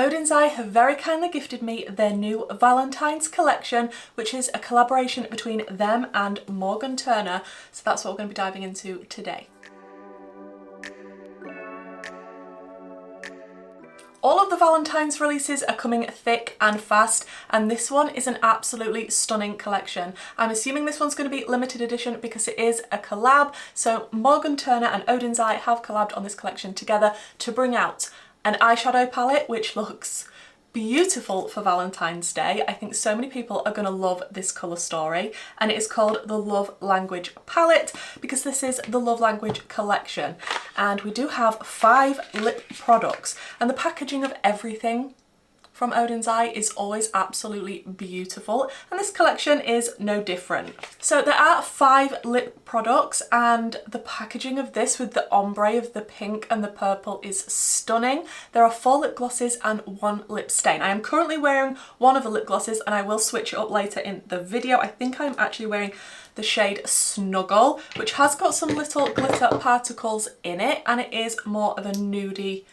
Odens have very kindly gifted me their new Valentine's collection, which is a collaboration between them and Morgan Turner. So that's what we're going to be diving into today. All of the Valentine's releases are coming thick and fast, and this one is an absolutely stunning collection. I'm assuming this one's going to be limited edition because it is a collab, so Morgan Turner and Odens have collabed on this collection together to bring out an eyeshadow palette which looks beautiful for Valentine's Day. I think so many people are going to love this colour story, and it is called the Love Language palette because this is the Love Language collection, and we do have 5 lip products, and the packaging of everything from Odens is always absolutely beautiful, and this collection is no different. So there are 5 lip products, and the packaging of this with the ombre of the pink and the purple is stunning. There are 4 lip glosses and 1 lip stain. I am currently wearing one of the lip glosses and I will switch it up later in the video. I think I'm actually wearing the shade Snuggle, which has got some little glitter particles in it, and it is more of a nudie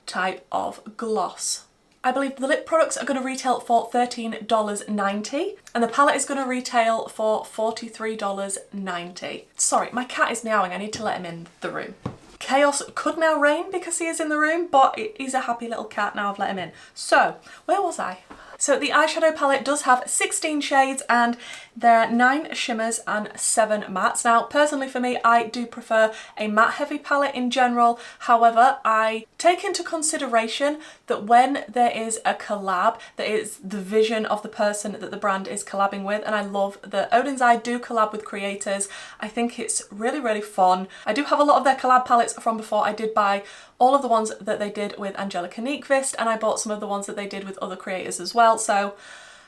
type of gloss. I believe the lip products are going to retail for $13.90 and the palette is going to retail for $43.90. Sorry, my cat is meowing. I need to let him in the room. Chaos could now reign because he is in the room, but he's a happy little cat now I've let him in. So, where was I? So the eyeshadow palette does have 16 shades and there are 9 shimmers and 7 mattes. Now personally for me, I do prefer a matte heavy palette in general. However, I take into consideration that when there is a collab, that is the vision of the person that the brand is collabing with, and I love that Odens do collab with creators. I think it's really, really fun. I do have a lot of their collab palettes from before. I did buy all of the ones that they did with Angelica Nyqvist, and I bought some of the ones that they did with other creators as well, so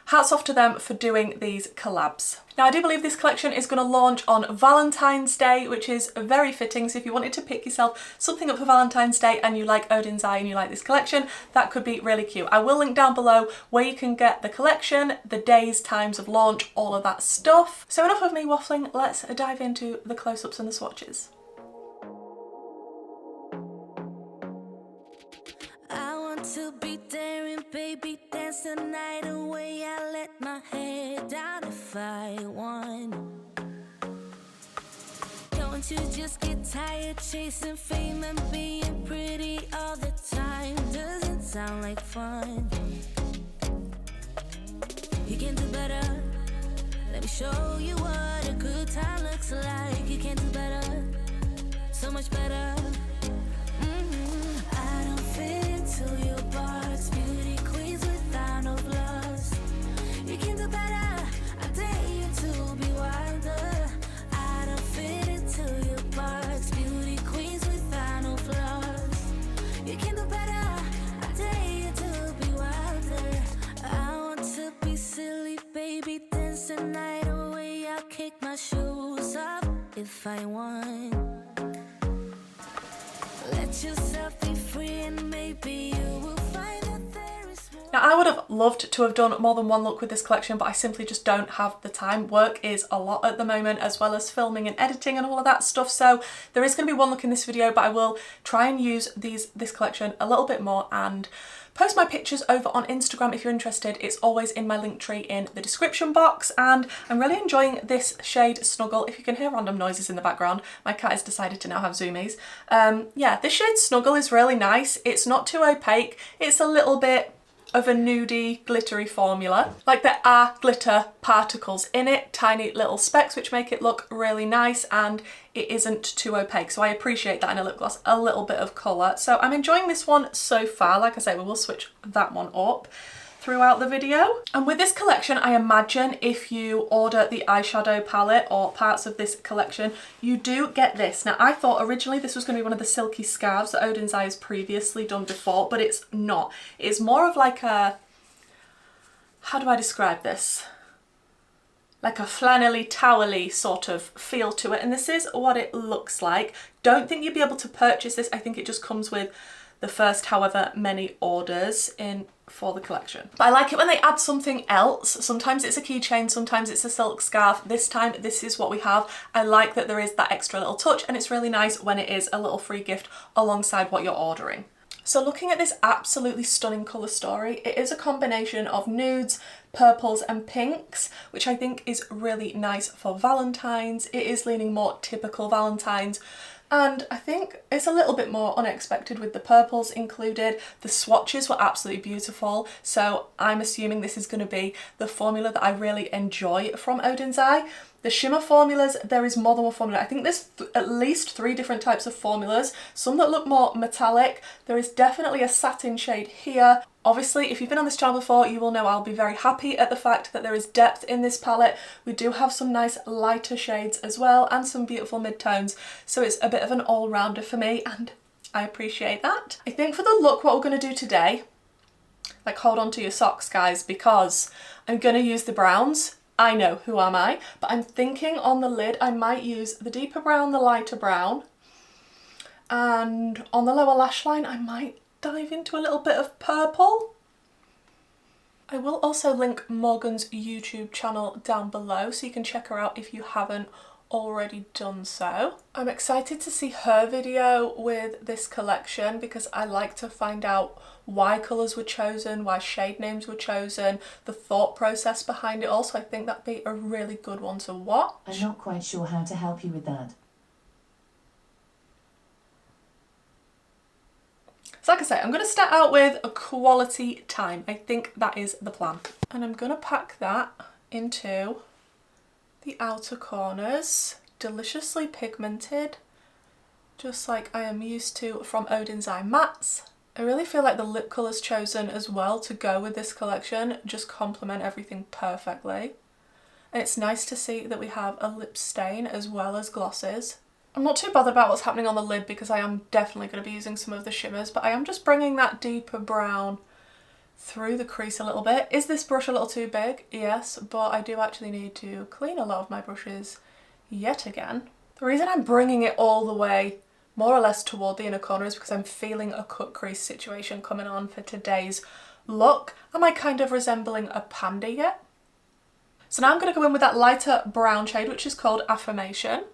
hats off to them for doing these collabs. Now I do believe this collection is going to launch on Valentine's Day, which is very fitting, so if you wanted to pick yourself something up for Valentine's Day and you like Odens and you like this collection, that could be really cute. I will link down below where you can get the collection, the days, times of launch, all of that stuff. So enough of me waffling, let's dive into the close-ups and the swatches. To be daring, baby, dance the night away. I let my head down if I won. Don't you just get tired chasing fame and being pretty all the time? Doesn't sound like fun. You can do better. Let me show you what a good time looks like. You can do better, so much better. I don't fit into your box, beauty queens without no flaws. You can do better, I dare you to be wilder. I don't fit into your box, beauty queens without no flaws. You can do better, I dare you to be wilder. I want to be silly, baby, dance the night away. I'll kick my shoes off if I want. Let yourself be free and maybe you will find that there is more. Now I would have loved to have done more than one look with this collection, but I simply just don't have the time. Work is a lot at the moment, as well as filming and editing and all of that stuff, so there is going to be one look in this video, but I will try and use this collection a little bit more and post my pictures over on Instagram if you're interested. It's always in my link tree in the description box, and I'm really enjoying this shade Snuggle. If you can hear random noises in the background, my cat has decided to now have zoomies. Yeah, this shade Snuggle is really nice. It's not too opaque. It's a little bit of a nudie, glittery formula. Like, there are glitter particles in it, tiny little specks, which make it look really nice, and it isn't too opaque. So I appreciate that in a lip gloss, a little bit of colour. So I'm enjoying this one so far. Like I say, we will switch that one up throughout the video. And with this collection, I imagine if you order the eyeshadow palette or parts of this collection, you do get this. Now I thought originally this was going to be one of the silky scarves that Odens has previously done before, but it's not. It's more of like a, how do I describe this? Like a flannelly, towelly sort of feel to it, and this is what it looks like. Don't think you'll be able to purchase this. I think it just comes with the first however many orders in for the collection. But I like it when they add something else. Sometimes it's a keychain, sometimes it's a silk scarf. This time this is what we have. I like that there is that extra little touch, and it's really nice when it is a little free gift alongside what you're ordering. So looking at this absolutely stunning colour story, it is a combination of nudes, purples and pinks, which I think is really nice for Valentine's. It is leaning more typical Valentine's, and I think it's a little bit more unexpected with the purples included. The swatches were absolutely beautiful, so I'm assuming this is going to be the formula that I really enjoy from Odens Eye. The shimmer formulas, there is more than one formula. I think there's at least 3 different types of formulas, some that look more metallic. There is definitely a satin shade here. Obviously, if you've been on this channel before, you will know I'll be very happy at the fact that there is depth in this palette. We do have some nice lighter shades as well and some beautiful midtones, so it's a bit of an all-rounder for me and I appreciate that. I think for the look, what we're going to do today, like hold on to your socks guys, because I'm going to use the browns. I know, who am I? But I'm thinking on the lid I might use the deeper brown, the lighter brown, and on the lower lash line I might dive into a little bit of purple. I will also link Morgan's YouTube channel down below so you can check her out if you haven't already done so. I'm excited to see her video with this collection because I like to find out why colours were chosen, why shade names were chosen, the thought process behind it all, so I think that'd be a really good one to watch. I'm not quite sure how to help you with that. So like I say, I'm going to start out with a quality time. I think that is the plan. And I'm going to pack that into the outer corners, deliciously pigmented, just like I am used to from Odens Eye mattes. I really feel like the lip colours chosen as well to go with this collection just complement everything perfectly. And it's nice to see that we have a lip stain as well as glosses. I'm not too bothered about what's happening on the lid because I am definitely going to be using some of the shimmers, but I am just bringing that deeper brown through the crease a little bit. Is this brush a little too big? Yes, but I do actually need to clean a lot of my brushes yet again. The reason I'm bringing it all the way more or less toward the inner corner is because I'm feeling a cut crease situation coming on for today's look. Am I kind of resembling a panda yet? So now I'm going to go in with that lighter brown shade, which is called Affirmation.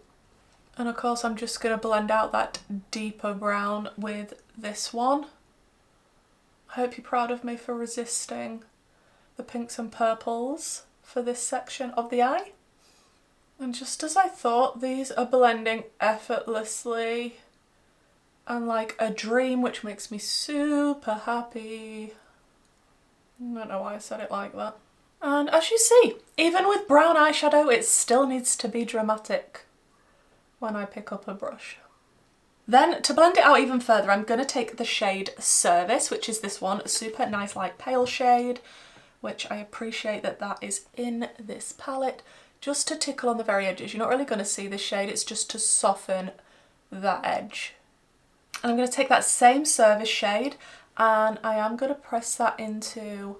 And of course I'm just going to blend out that deeper brown with this one. I hope you're proud of me for resisting the pinks and purples for this section of the eye. And just as I thought, these are blending effortlessly and like a dream, which makes me super happy. I don't know why I said it like that. And as you see, even with brown eyeshadow, it still needs to be dramatic when I pick up a brush. Then to blend it out even further, I'm going to take the shade Service, which is this one, a super nice light pale shade, which I appreciate that that is in this palette, just to tickle on the very edges. You're not really going to see this shade, it's just to soften that edge. And I'm going to take that same Service shade and I am going to press that into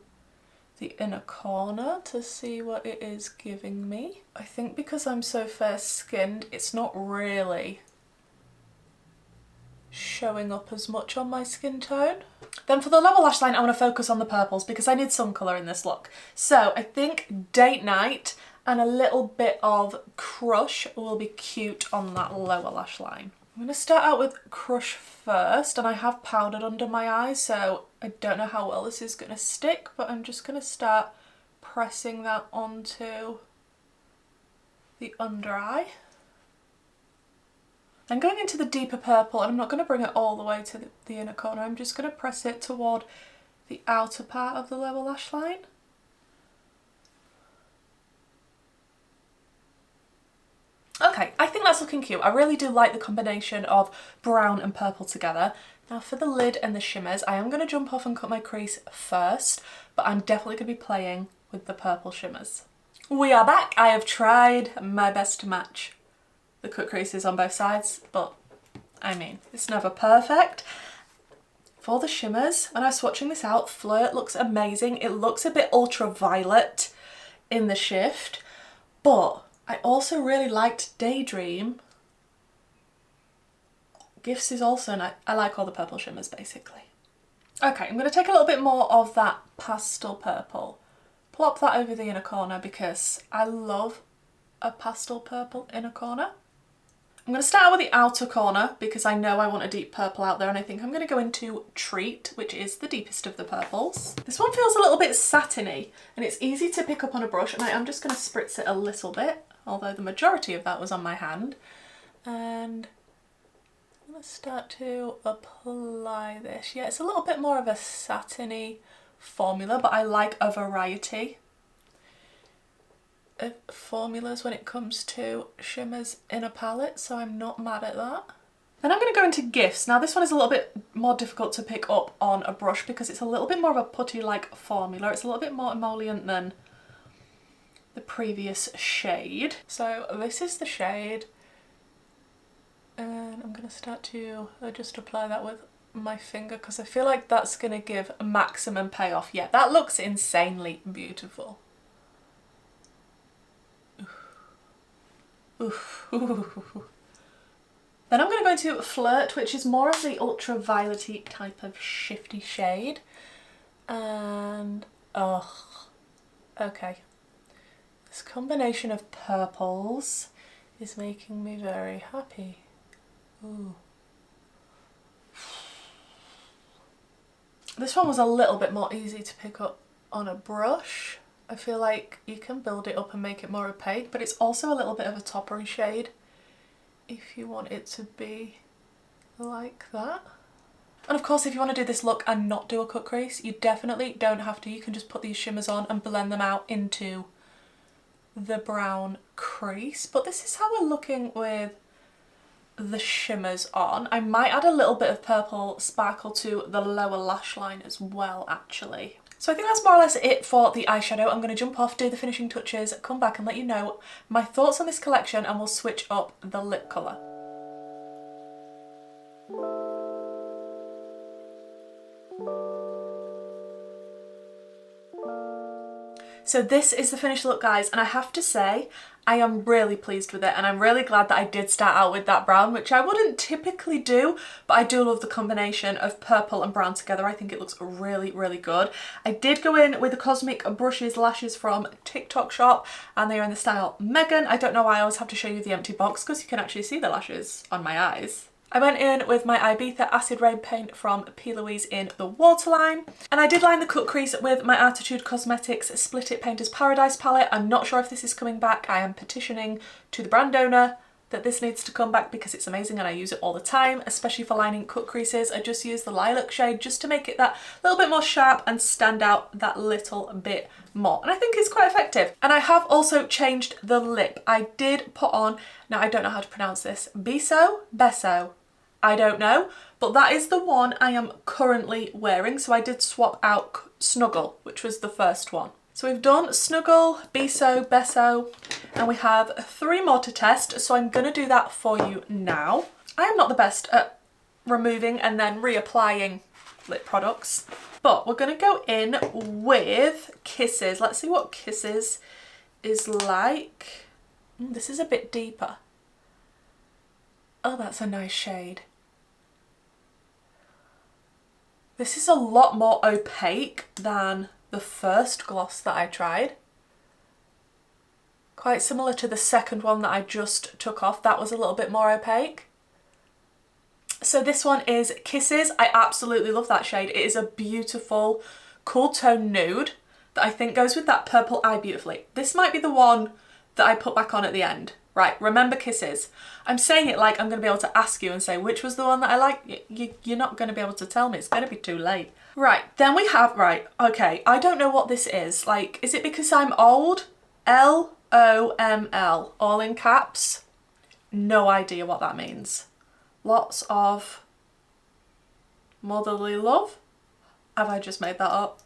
the inner corner to see what it is giving me. I think because I'm so fair skinned, it's not really showing up as much on my skin tone. Then for the lower lash line, I want to focus on the purples because I need some colour in this look. So I think Date Night and a little bit of Crush will be cute on that lower lash line. I'm going to start out with Crush first, and I have powdered under my eyes, so I don't know how well this is going to stick, but I'm just going to start pressing that onto the under eye. I'm going into the deeper purple, and I'm not going to bring it all the way to the inner corner. I'm just going to press it toward the outer part of the lower lash line. Okay, I think that's looking cute. I really do like the combination of brown and purple together. Now for the lid and the shimmers, I am going to jump off and cut my crease first, but I'm definitely going to be playing with the purple shimmers. We are back. I have tried my best to match the cut creases on both sides, but I mean, it's never perfect. For the shimmers, when I was swatching this out, Flirt looks amazing. It looks a bit ultraviolet in the shift, but I also really liked Daydream. Gifts is also nice. I like all the purple shimmers basically. Okay, I'm going to take a little bit more of that pastel purple. Plop that over the inner corner because I love a pastel purple inner corner. I'm going to start out with the outer corner because I know I want a deep purple out there, and I think I'm going to go into Treat, which is the deepest of the purples. This one feels a little bit satiny and it's easy to pick up on a brush, and I am just going to spritz it a little bit, although the majority of that was on my hand. And I'm going to start to apply this. Yeah, it's a little bit more of a satiny formula, but I like a variety of formulas when it comes to shimmers in a palette, so I'm not mad at that. Then I'm going to go into Gifts. Now this one is a little bit more difficult to pick up on a brush because it's a little bit more of a putty-like formula. It's a little bit more emollient than the previous shade. So this is the shade, and I'm going to start to just apply that with my finger because I feel like that's going to give a maximum payoff. Yeah, that looks insanely beautiful. Oof. Then I'm going to go into Flirt, which is more of the ultraviolet-y type of shifty shade. And, oh, okay. This combination of purples is making me very happy. Ooh. This one was a little bit more easy to pick up on a brush. I feel like you can build it up and make it more opaque, but it's also a little bit of a toppery shade if you want it to be like that. And of course, if you want to do this look and not do a cut crease, you definitely don't have to. You can just put these shimmers on and blend them out into the brown crease. But this is how we're looking with the shimmers on. I might add a little bit of purple sparkle to the lower lash line as well, actually. So I think that's more or less it for the eyeshadow. I'm going to jump off, do the finishing touches, come back and let you know my thoughts on this collection, and we'll switch up the lip colour. So this is the finished look, guys, and I have to say I am really pleased with it, and I'm really glad that I did start out with that brown, which I wouldn't typically do, but I do love the combination of purple and brown together. I think it looks really, really good. I did go in with the Cosmic Brushes lashes from TikTok shop, and they are in the style Megan. I don't know why I always have to show you the empty box because you can actually see the lashes on my eyes. I went in with my Ibiza Acid Rain paint from P. Louise in the waterline, and I did line the cut crease with my Arttitude Cosmetics Split It Painter's Paradise palette. I'm not sure if this is coming back. I am petitioning to the brand owner that this needs to come back because it's amazing and I use it all the time, especially for lining cut creases. I just use the lilac shade just to make it that little bit more sharp and stand out that little bit more, and I think it's quite effective. And I have also changed the lip. I did put on, now I don't know how to pronounce this, Beso, I don't know, but that is the one I am currently wearing. So I did swap out Snuggle, which was the first one. So we've done Snuggle, Beso, and we have 3 more to test. So I'm going to do that for you now. I am not the best at removing and then reapplying lip products, but we're going to go in with Kisses. Let's see what Kisses is like. This is a bit deeper. Oh, that's a nice shade. This is a lot more opaque than the first gloss that I tried. Quite similar to the second one that I just took off. That was a little bit more opaque. So this one is Kisses. I absolutely love that shade. It is a beautiful cool tone nude that I think goes with that purple eye beautifully. This might be the one that I put back on at the end. Right, remember Kisses. I'm saying it like I'm going to be able to ask you and say which was the one that I like. You're not going to be able to tell me. It's going to be too late. Right, then we have, right, okay, I don't know what this is. Like, is it because I'm old? LOML, all in caps. No idea what that means. Lots of motherly love. Have I just made that up?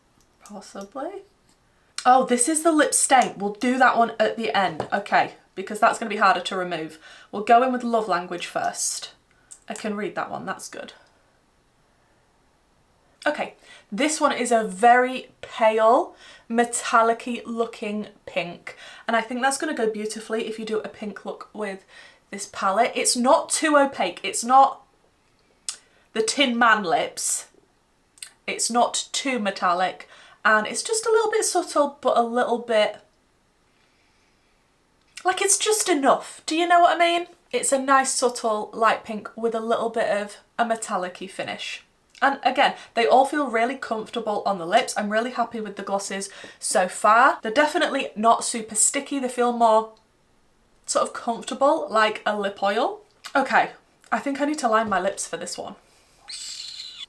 Possibly. Oh, this is the lip stain. We'll do that one at the end. Okay, because that's going to be harder to remove. We'll go in with love language first. I can read that one, that's good. Okay, this one is a very pale, metallic-y looking pink. And I think that's going to go beautifully if you do a pink look with this palette. It's not too opaque. It's not the Tin Man lips. It's not too metallic. And it's just a little bit subtle, but a little bit... like, it's just enough. Do you know what I mean? It's a nice subtle light pink with a little bit of a metallic-y finish. And again, they all feel really comfortable on the lips. I'm really happy with the glosses so far. They're definitely not super sticky. They feel more sort of comfortable, like a lip oil. Okay, I think I need to line my lips for this one.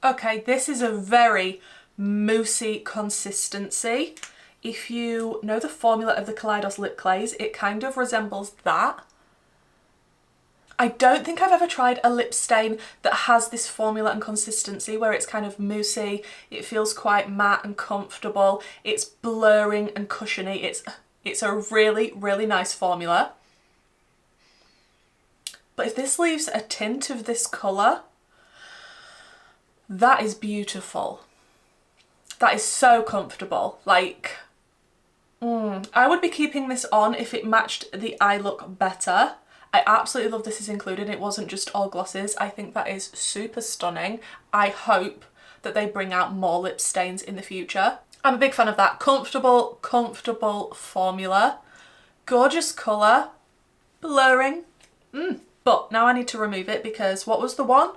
Okay, this is a very moussey consistency. If you know the formula of the Kaleidos lip clays, it kind of resembles that. I don't think I've ever tried a lip stain that has this formula and consistency where it's kind of moussey, it feels quite matte and comfortable, it's blurring and cushiony. It's a really, really nice formula. But if this leaves a tint of this colour, that is beautiful. That is so comfortable. Like, I would be keeping this on if it matched the eye look better. I absolutely love this is included. It wasn't just all glosses. I think that is super stunning. I hope that they bring out more lip stains in the future. I'm a big fan of that. Comfortable formula. Gorgeous colour. Blurring. But now I need to remove it because what was the one?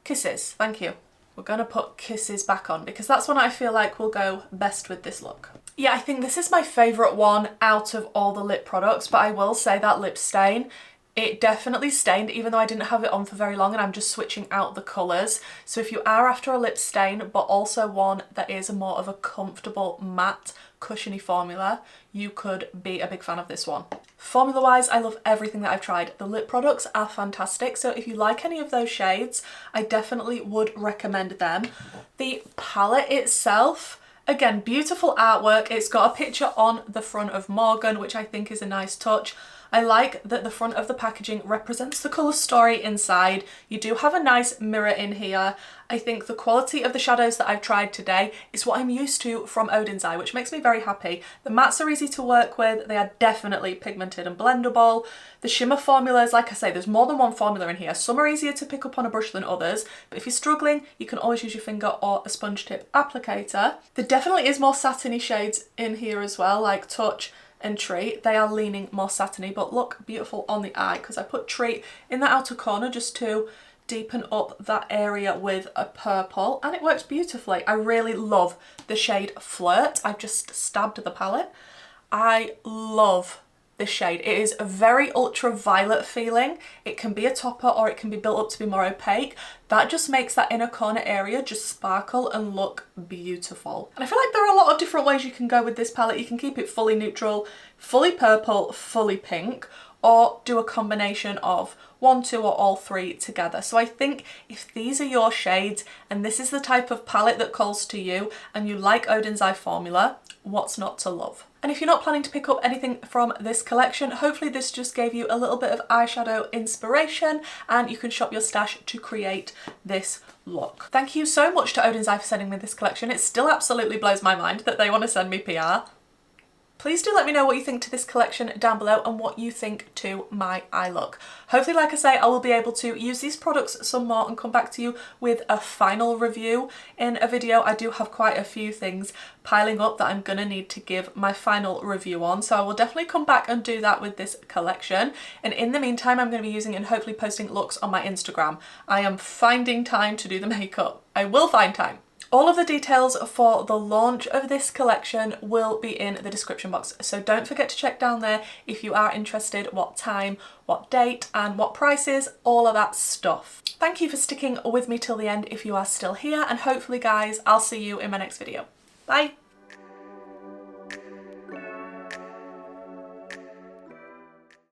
Kisses. Thank you. We're going to put Kisses back on because that's one I feel like will go best with this look. Yeah, I think this is my favourite one out of all the lip products, but I will say that lip stain, it definitely stained even though I didn't have it on for very long and I'm just switching out the colours. So if you are after a lip stain but also one that is more of a comfortable matte cushiony formula, you could be a big fan of this one. Formula wise, I love everything that I've tried. The lip products are fantastic, so if you like any of those shades, I definitely would recommend them. The palette itself, again, beautiful artwork. It's got a picture on the front of Morgan, which I think is a nice touch. I like that the front of the packaging represents the colour story inside. You do have a nice mirror in here. I think the quality of the shadows that I've tried today is what I'm used to from Odens Eye, which makes me very happy. The mattes are easy to work with. They are definitely pigmented and blendable. The shimmer formulas, like I say, there's more than one formula in here. Some are easier to pick up on a brush than others, but if you're struggling, you can always use your finger or a sponge tip applicator. There definitely is more satiny shades in here as well, like Touch and Treat. They are leaning more satiny, but look beautiful on the eye because I put Treat in the outer corner just to deepen up that area with a purple, and it works beautifully. I really love the shade Flirt. I've just stabbed the palette. I love this shade. It is a very ultraviolet feeling. It can be a topper or it can be built up to be more opaque. That just makes that inner corner area just sparkle and look beautiful. And I feel like there are a lot of different ways you can go with this palette. You can keep it fully neutral, fully purple, fully pink, or do a combination of one, two, or all three together. So I think if these are your shades and this is the type of palette that calls to you and you like Odens Eye formula, what's not to love? And if you're not planning to pick up anything from this collection, hopefully this just gave you a little bit of eyeshadow inspiration and you can shop your stash to create this look. Thank you so much to Odens Eye for sending me this collection. It still absolutely blows my mind that they want to send me PR. Please do let me know what you think to this collection down below and what you think to my eye look. Hopefully, like I say, I will be able to use these products some more and come back to you with a final review in a video. I do have quite a few things piling up that I'm going to need to give my final review on, so I will definitely come back and do that with this collection. And in the meantime, I'm going to be using and hopefully posting looks on my Instagram. I am finding time to do the makeup. I will find time. All of the details for the launch of this collection will be in the description box, so don't forget to check down there if you are interested, what time, what date and what prices, all of that stuff. Thank you for sticking with me till the end if you are still here, and hopefully guys, I'll see you in my next video. Bye!